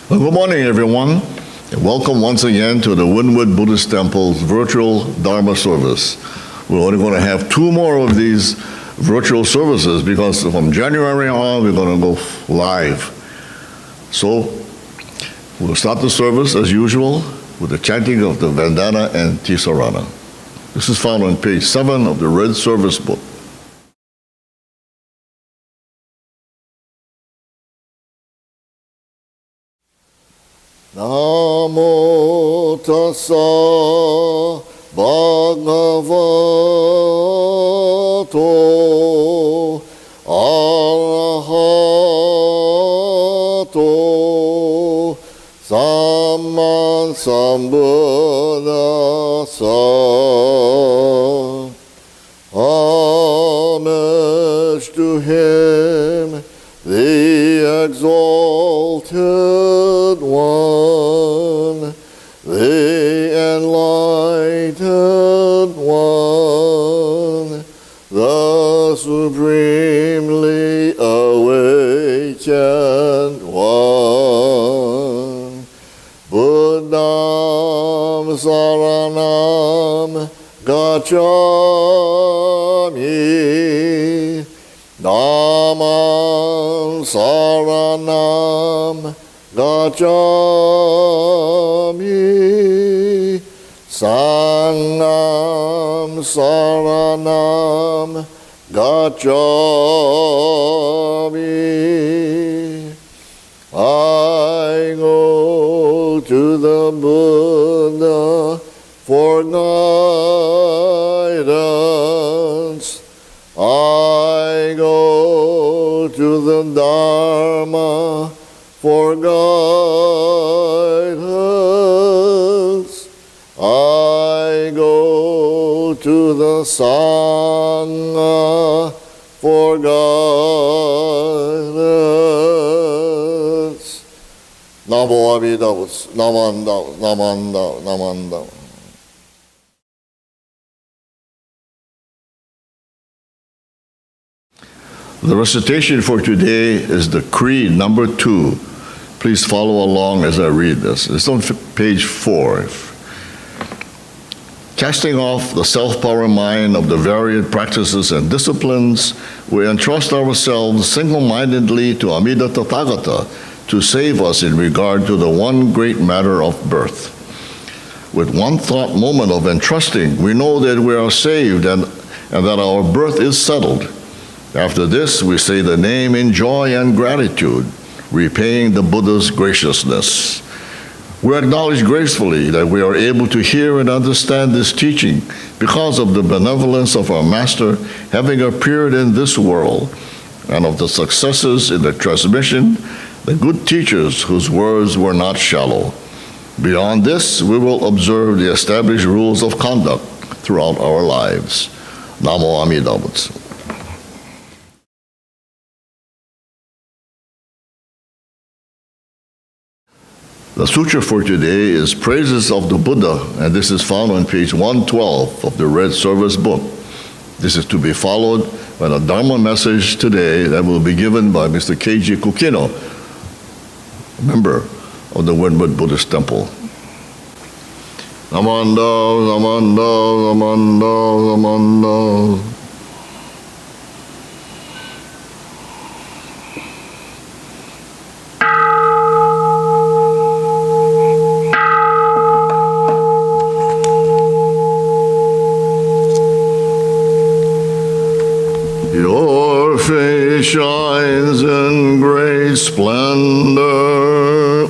Well, good morning, everyone, and welcome once again to the Wynwood Buddhist Temple's virtual Dharma service. We're only going to have 2 more of these virtual services because from January on, we're going to go live. So we'll start the service as usual with the chanting of the Vandana and Tisarana. This is found on page 7 of the Red Service Book. Namo tassa bhagavato arahato samma sambuddhassa. Homage to him, the exalted one, the enlightened one, the supremely awakened one. Buddham saranam gacchami, Dhammam saranam gacchami, Sangham saranam gacchami. I go to the Buddha for guidance. I go to the Dharma for guidance. I go to the Sangha for guidance. Namo Amida Butsu, Namanda, Namanda, Namanda. The recitation for today is the Creed number 2. Please follow along as I read this. It's on page 4. Casting off the self-power mind of the varied practices and disciplines, we entrust ourselves single-mindedly to Amida Tathagata to save us in regard to the one great matter of birth. With one thought moment of entrusting, we know that we are saved and that our birth is settled. After this, we say the name in joy and gratitude, repaying the Buddha's graciousness. We acknowledge gracefully that we are able to hear and understand this teaching because of the benevolence of our Master having appeared in this world, and of the successes in the transmission, the good teachers whose words were not shallow. Beyond this, we will observe the established rules of conduct throughout our lives. Namo Amida Butsu. The sutra for today is Praises of the Buddha, and this is found on page 112 of the Red Service Book. This is to be followed by the Dharma message today that will be given by Mr. Keiji Kukino, a member of the Wynwood Buddhist Temple. Namanda, Namanda, Namanda, Namanda. Your face shines in great splendor,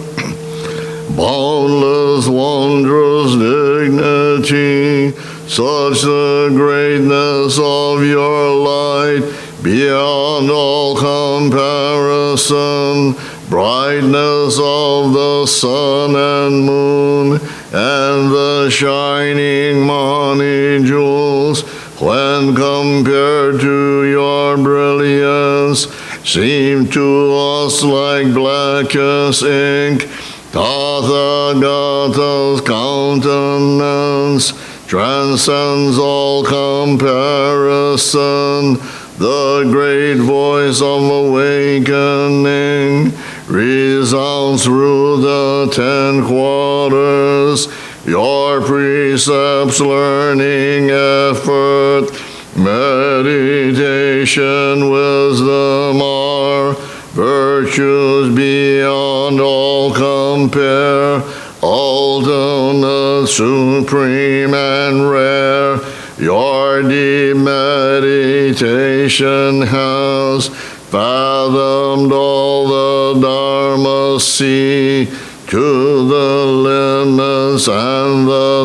boundless, wondrous dignity, such the greatness of your light, beyond all comparison, brightness of the sun and moon, and the shining Mani jewels, when compared to your brilliance, seem to us like blackest ink. Tathagata's countenance transcends all comparison. The great voice of awakening resounds through the the 10 quarters, your precepts, learning, effort, meditation, wisdom are virtues beyond all compare, ultimate, supreme, and rare. Your deep meditation has fathomed all the Dharma sea to the limits and the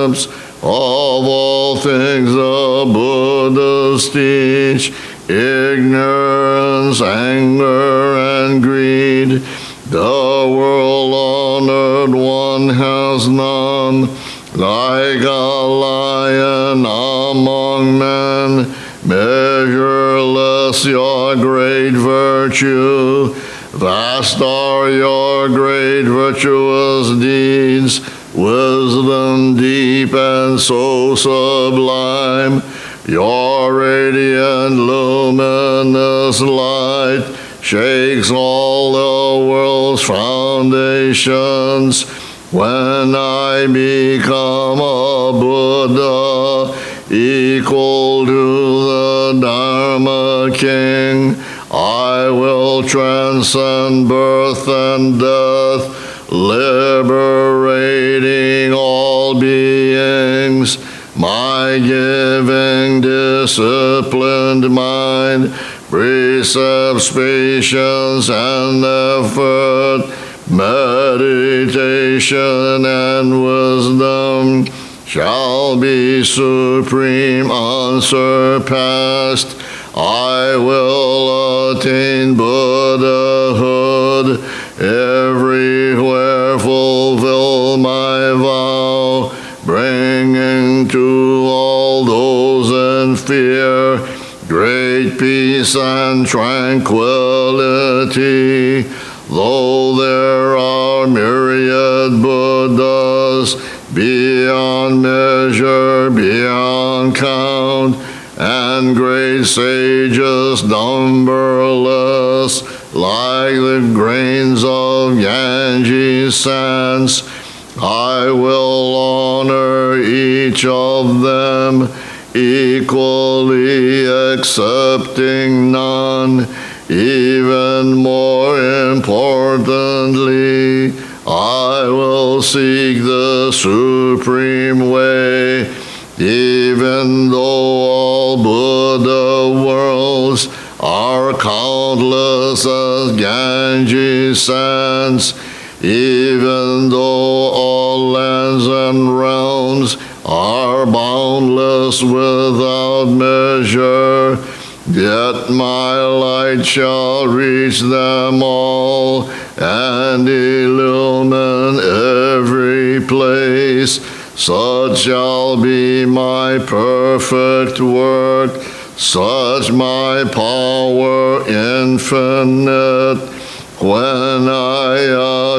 depths of all things the Buddhas teach. Ignorance, anger, and greed, the world-honored one has none. Like a lion among men, measureless your great virtue, vast are your great virtuous deeds, wisdom deep and so sublime. Your radiant luminous light shakes all the world's foundations. When I become a Buddha, equal to the Dharma King, I will transcend birth and death, liberating all beings. My giving, disciplined mind, precepts, patience, and effort, meditation and wisdom shall be supreme, unsurpassed. I will attain Buddhahood, everywhere fulfill my vow, bringing to all those in fear great peace and tranquility. Though there are myriad Buddhas, beyond measure, beyond count, and great sages numberless, like the grains of Ganges sands, I will honor each of them, equally accepting none. Even more importantly, I will seek the supreme way, even though all Buddha worlds are countless as Ganges sands, even though all lands and realms are boundless without measure, yet my light shall reach them all and illumine every place. Such shall be my perfect work, such my power infinite. When I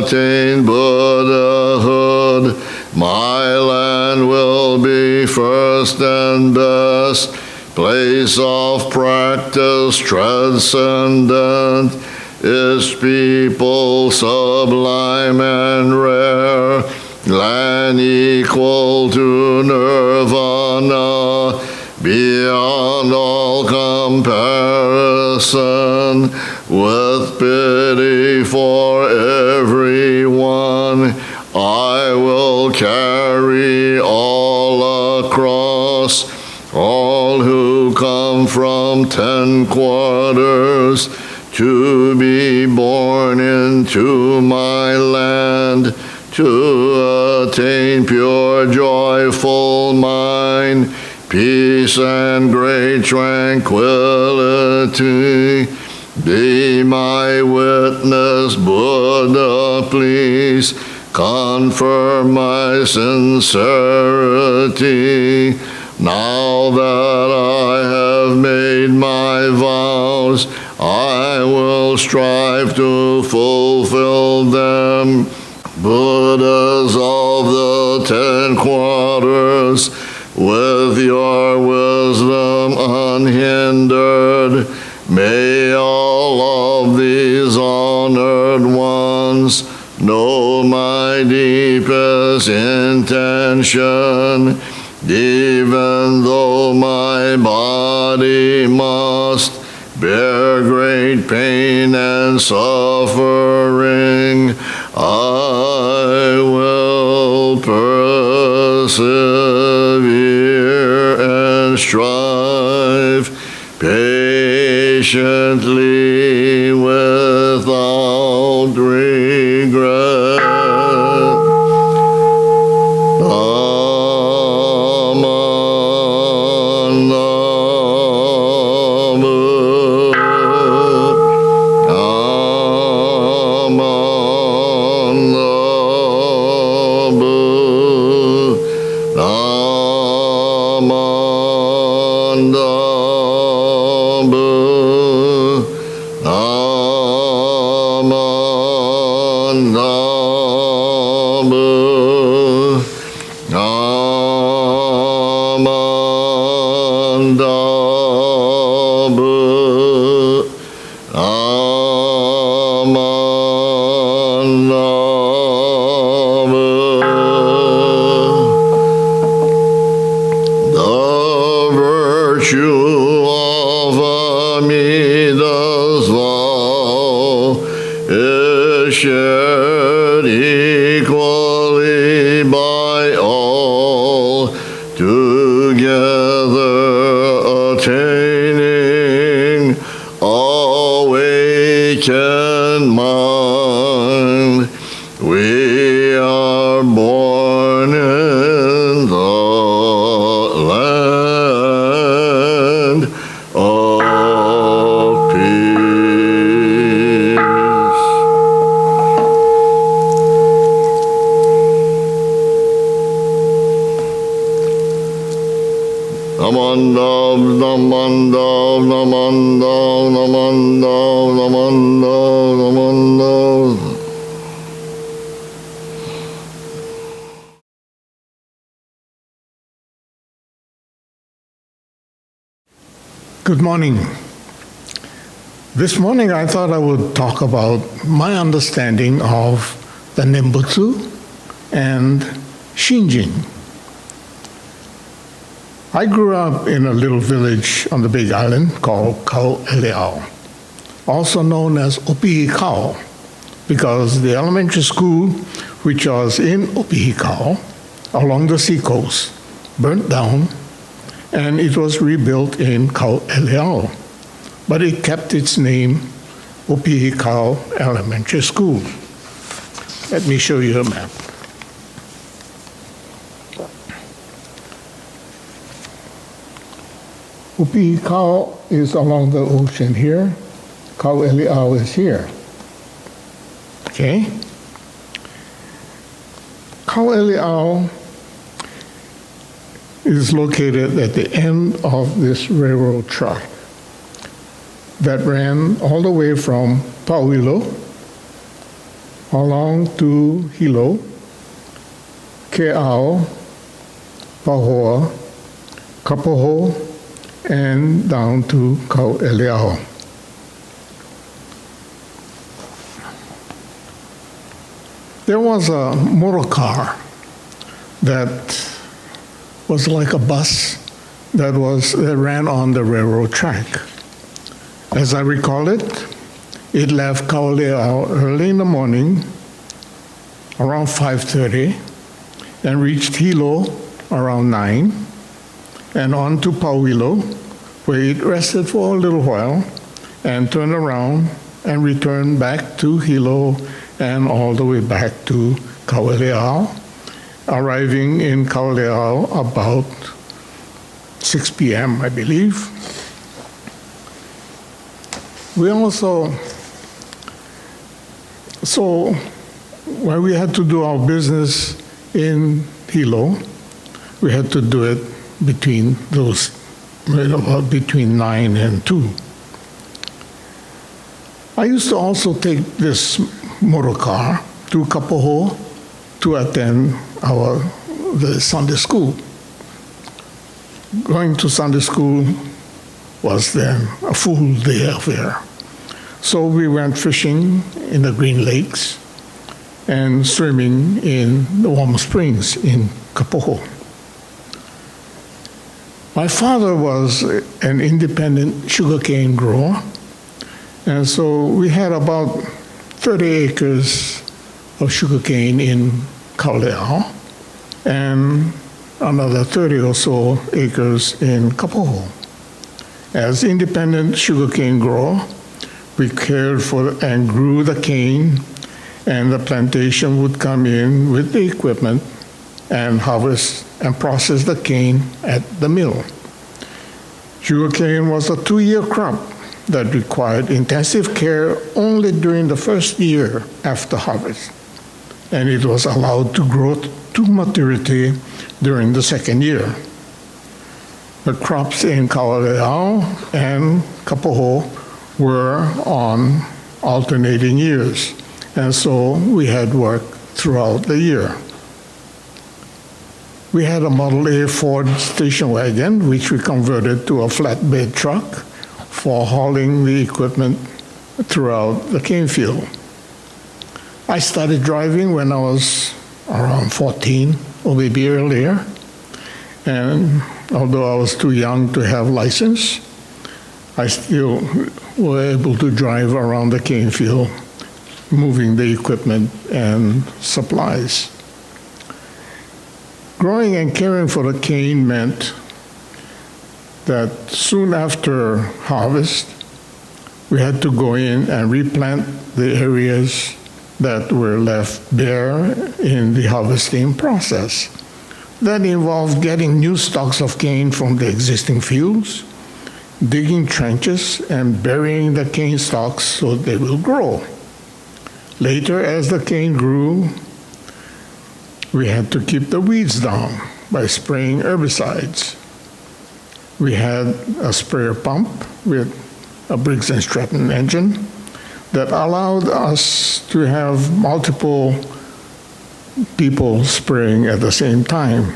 attain Buddhahood, my land will be first and best, place of practice transcendent, its people sublime and rare, land equal to nirvana, beyond all comparison, with pity for everyone, I will carry all across. All who come from 10 quarters to be born into my land, to attain pure joyful mind, peace and great tranquility. Be my witness, Buddha, please confirm my sincerity. Now that I have made my vows, I will strive to fulfill them. Buddhas of the 10 quarters, with your wisdom unhindered, may all of these honored ones know my deepest intention, even though my body must bear great pain and suffering, I will persevere and strive patiently without regret. Shared equally by all, together attaining awakened mind. We are born in the land of peace. Namandav, namandav, namandav, namandav, namandav, namandav. Good morning. This morning I thought I would talk about my understanding of the Nembutsu and Shinjin. I grew up in a little village on the Big Island called Kaueleao, also known as Opihikau, because the elementary school, which was in Opihikau, along the seacoast, burnt down, and it was rebuilt in Kaueleao, but it kept its name, Opihikau Elementary School. Let me show you a map. Opihikau is along the ocean here. Kaueleao is here. Okay? Kaueleao is located at the end of this railroad track that ran all the way from Pauilo along to Hilo, Ke'ao, Pahoa, Kapoho, and down to Kaueleao. There was a motor car that was like a bus that ran on the railroad track. As I recall it, it left Kaueleao early in the morning, around 5:30, and reached Hilo around 9, and on to Pauilo, where it rested for a little while, and turned around and returned back to Hilo and all the way back to Kaueleao, arriving in Kaueleao about 6 p.m., I believe. We also, so when we had to do our business in Hilo, we had to do it between those, about between 9 and 2. I used to also take this motor car to Kapoho to attend the Sunday school. Going to Sunday school was then a full day affair. So we went fishing in the Green Lakes, and swimming in the warm springs in Kapoho. My father was an independent sugarcane grower, and so we had about 30 acres of sugarcane in Kauleao and another 30 or so acres in Kapoho. As independent sugarcane grower, we cared for and grew the cane, and the plantation would come in with the equipment and harvest and process the cane at the mill. Sugarcane was a 2-year crop that required intensive care only during the first year after harvest, and it was allowed to grow to maturity during the second year. The crops in Kauleao and Kapoho were on alternating years, and so we had work throughout the year. We had a Model A Ford station wagon, which we converted to a flatbed truck for hauling the equipment throughout the cane field. I started driving when I was around 14 or maybe earlier, and although I was too young to have license, I still were able to drive around the cane field, moving the equipment and supplies. Growing and caring for the cane meant that soon after harvest, we had to go in and replant the areas that were left bare in the harvesting process. That involved getting new stalks of cane from the existing fields, digging trenches, and burying the cane stalks so they will grow. Later, as the cane grew, we had to keep the weeds down by spraying herbicides. We had a sprayer pump with a Briggs & Stratton engine that allowed us to have multiple people spraying at the same time.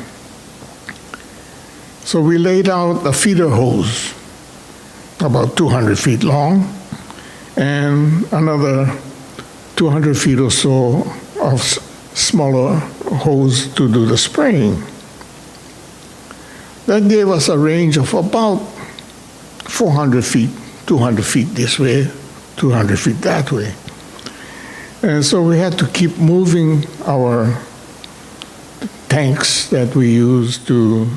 So we laid out a feeder hose about 200 feet long and another 200 feet or so of smaller hose to do the spraying. That gave us a range of about 400 feet, 200 feet this way, 200 feet that way. And so we had to keep moving our tanks that we used to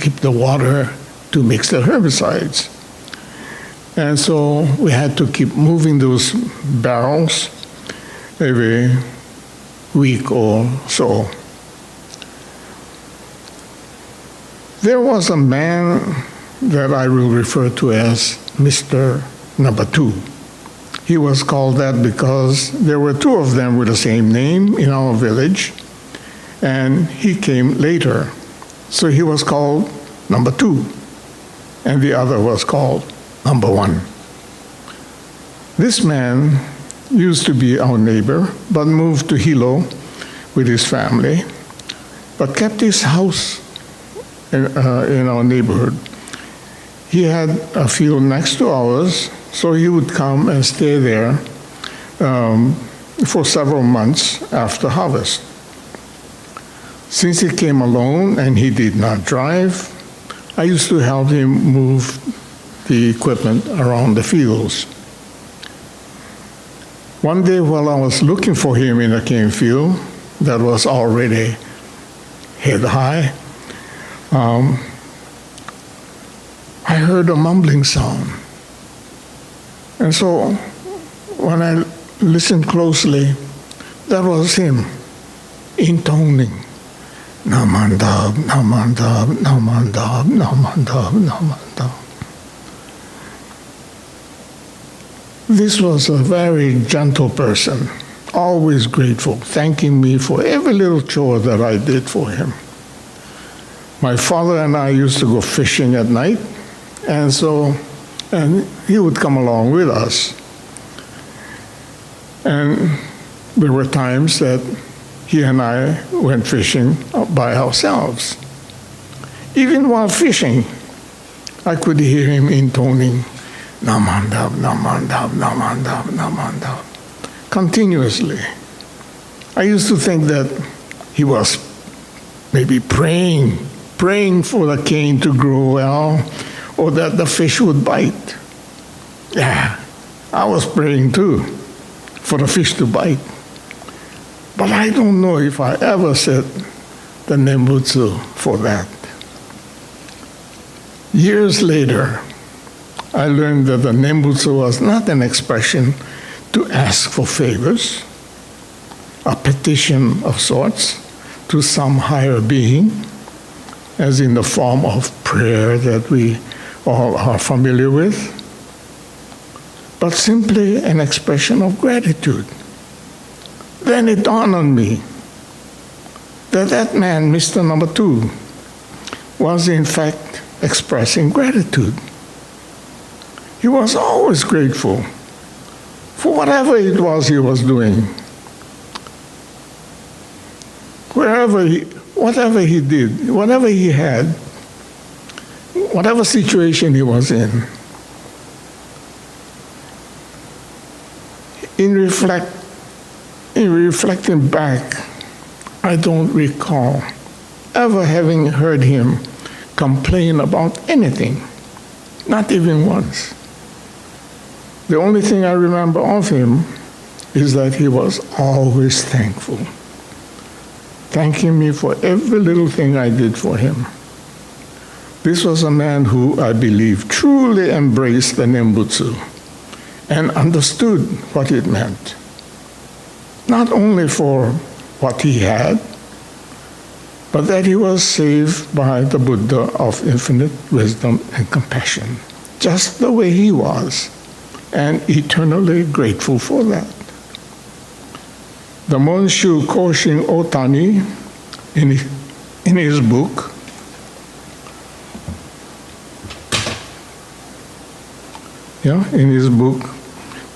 keep the water to mix the herbicides. And so we had to keep moving those barrels every week or so. There was a man that I will refer to as Mr. Number Two. He was called that because there were two of them with the same name in our village, and he came later. So he was called Number Two, and the other was called Number One. This man used to be our neighbor, but moved to Hilo with his family, but kept his house in our neighborhood. He had a field next to ours, so he would come and stay there for several months after harvest. Since he came alone and he did not drive, I used to help him move the equipment around the fields. One day while I was looking for him in a cane field that was already head high, I heard a mumbling sound. And so when I listened closely, that was him intoning, Namandab, Namandab, Namandab, Namandab, Namandab. This was a very gentle person, always grateful, thanking me for every little chore that I did for him. My father and I used to go fishing at night, and he would come along with us. And there were times that he and I went fishing by ourselves. Even while fishing, I could hear him intoning, Namandab, Namandab, Namandab, Namandab, continuously. I used to think that he was maybe praying for the cane to grow well, or that the fish would bite. Yeah, I was praying too for the fish to bite. But I don't know if I ever said the Nembutsu for that. Years later, I learned that the Nembutsu was not an expression to ask for favors, a petition of sorts to some higher being, as in the form of prayer that we all are familiar with, but simply an expression of gratitude. Then it dawned on me that that man, Mr. Number Two, was in fact expressing gratitude. He was always grateful for whatever it was he was doing. Whatever he did, whatever he had, whatever situation he was in. In reflecting back, I don't recall ever having heard him complain about anything, not even once. The only thing I remember of him is that he was always thankful, thanking me for every little thing I did for him. This was a man who, I believe, truly embraced the Nembutsu and understood what it meant, not only for what he had, but that he was saved by the Buddha of infinite wisdom and compassion, just the way he was, and eternally grateful for that. The Monshu Koshin Otani, in his book,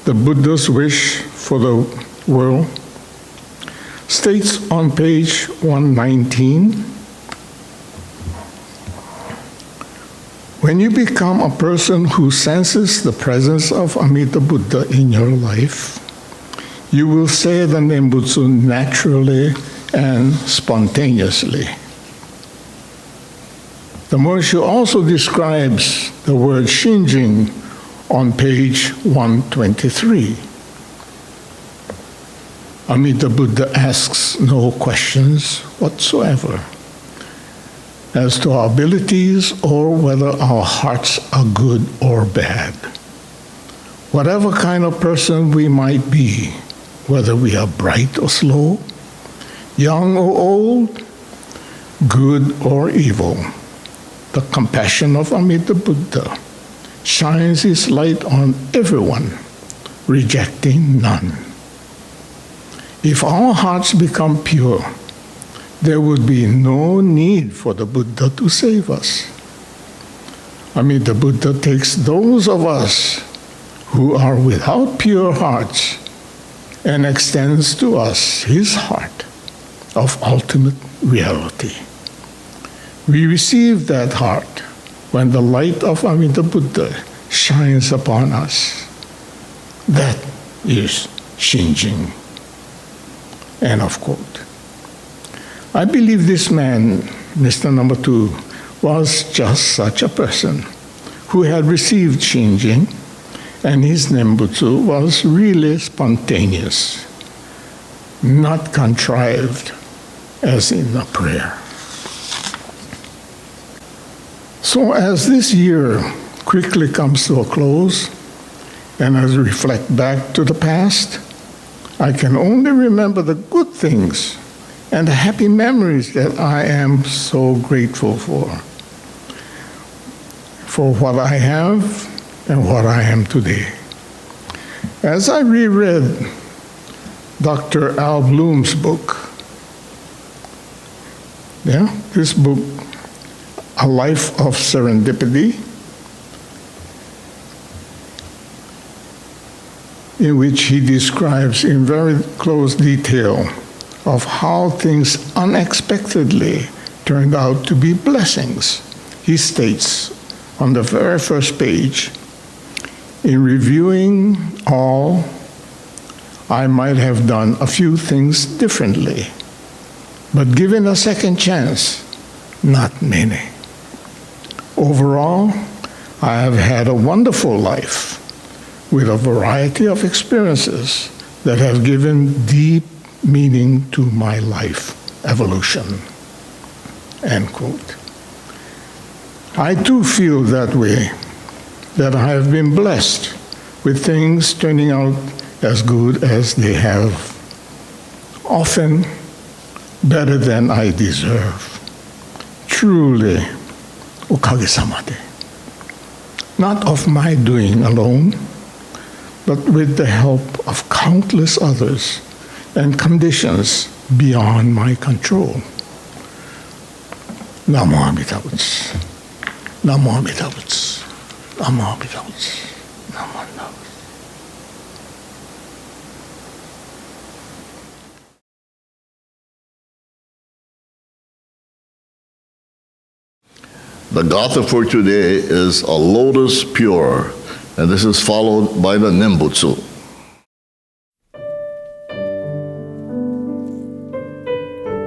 The Buddha's Wish for the World, states on page 119, when you become a person who senses the presence of Amida Buddha in your life, you will say the Nembutsu naturally and spontaneously. The Monshu also describes the word shinjin on page 123. Amida Buddha asks no questions whatsoever as to our abilities or whether our hearts are good or bad. Whatever kind of person we might be, whether we are bright or slow, young or old, good or evil, the compassion of Amida Buddha shines its light on everyone, rejecting none. If our hearts become pure, there would be no need for the Buddha to save us. Amida Buddha takes those of us who are without pure hearts and extends to us his heart of ultimate reality. We receive that heart when the light of Amida Buddha shines upon us. That is Shinjin. End of quote. I believe this man, Mr. Number Two, was just such a person who had received Shinjin, and his Nembutsu was really spontaneous, not contrived as in a prayer. So as this year quickly comes to a close, and as I reflect back to the past, I can only remember the good things and the happy memories that I am so grateful for what I have and what I am today. As I reread Dr. Al Bloom's book, this book, A Life of Serendipity, in which he describes in very close detail of how things unexpectedly turned out to be blessings. He states on the very first page, in reviewing all I might have done a few things differently. But given a second chance, not many. Overall, I have had a wonderful life with a variety of experiences that have given deep meaning to my life evolution. End quote. I too feel that way, that I have been blessed with things turning out as good as they have, often better than I deserve. Truly, okage-sama de. Not of my doing alone, but with the help of countless others and conditions beyond my control. Namo Amida Butsu. Namo Amida Butsu. Namo Amida Butsu. Namo Amida Butsu. The gatha for today is a lotus pure, and this is followed by the Nembutsu. Namo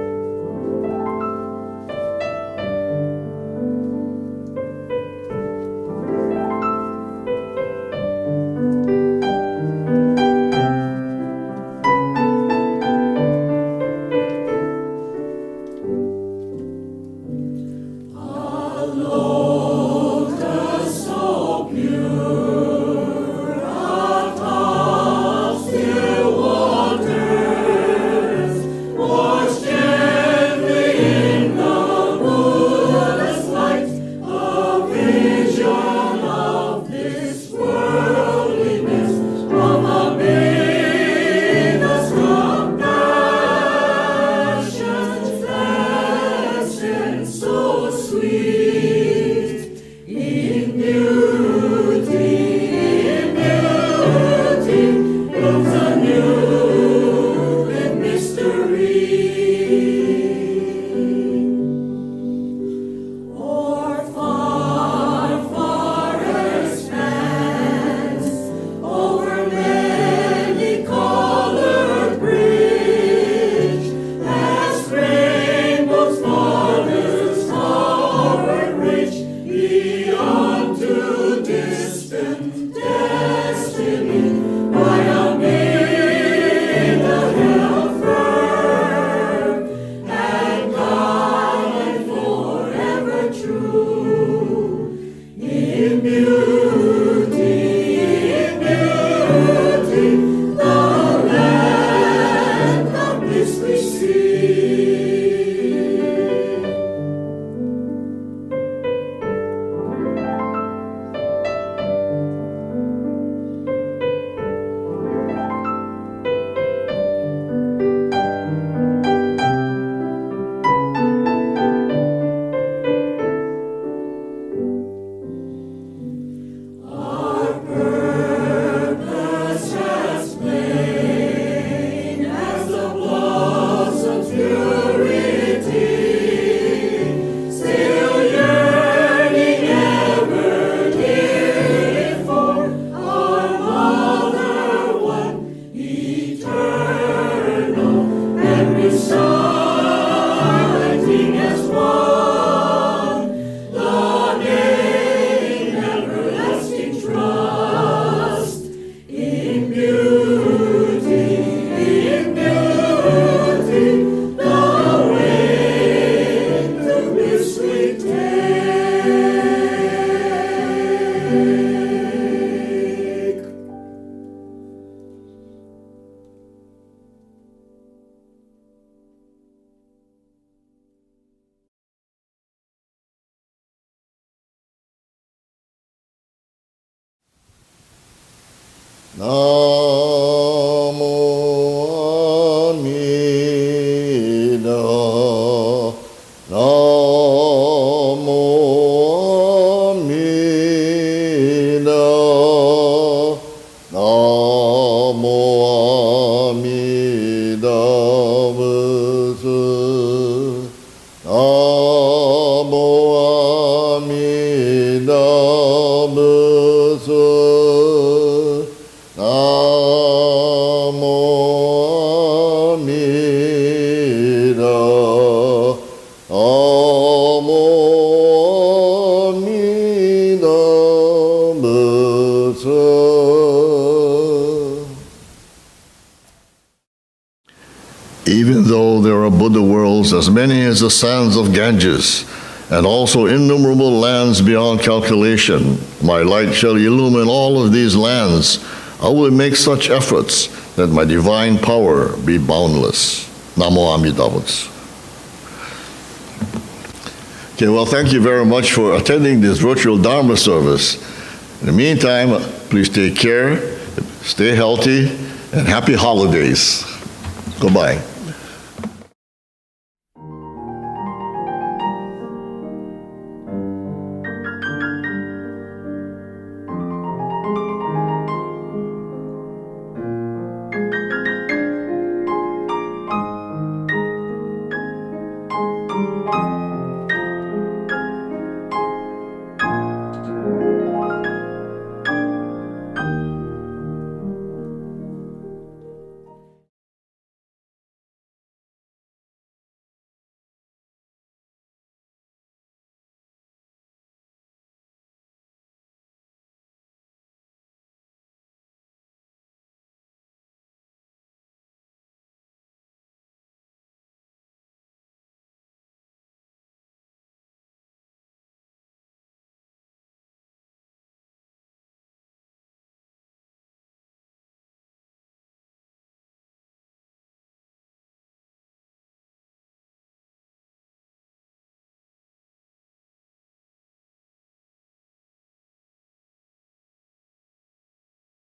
Amida. Namo Amida. Namo Amida Butsu. Namo Amida Butsu. Namo Even though there are Buddha worlds as many as the sands of Ganges, and also innumerable lands beyond calculation, my light shall illumine all of these lands. I will make such efforts that my divine power be boundless. Namo Amida Butsu. Okay, well, thank you very much for attending this virtual Dharma service. In the meantime, please take care, stay healthy, and happy holidays. Goodbye.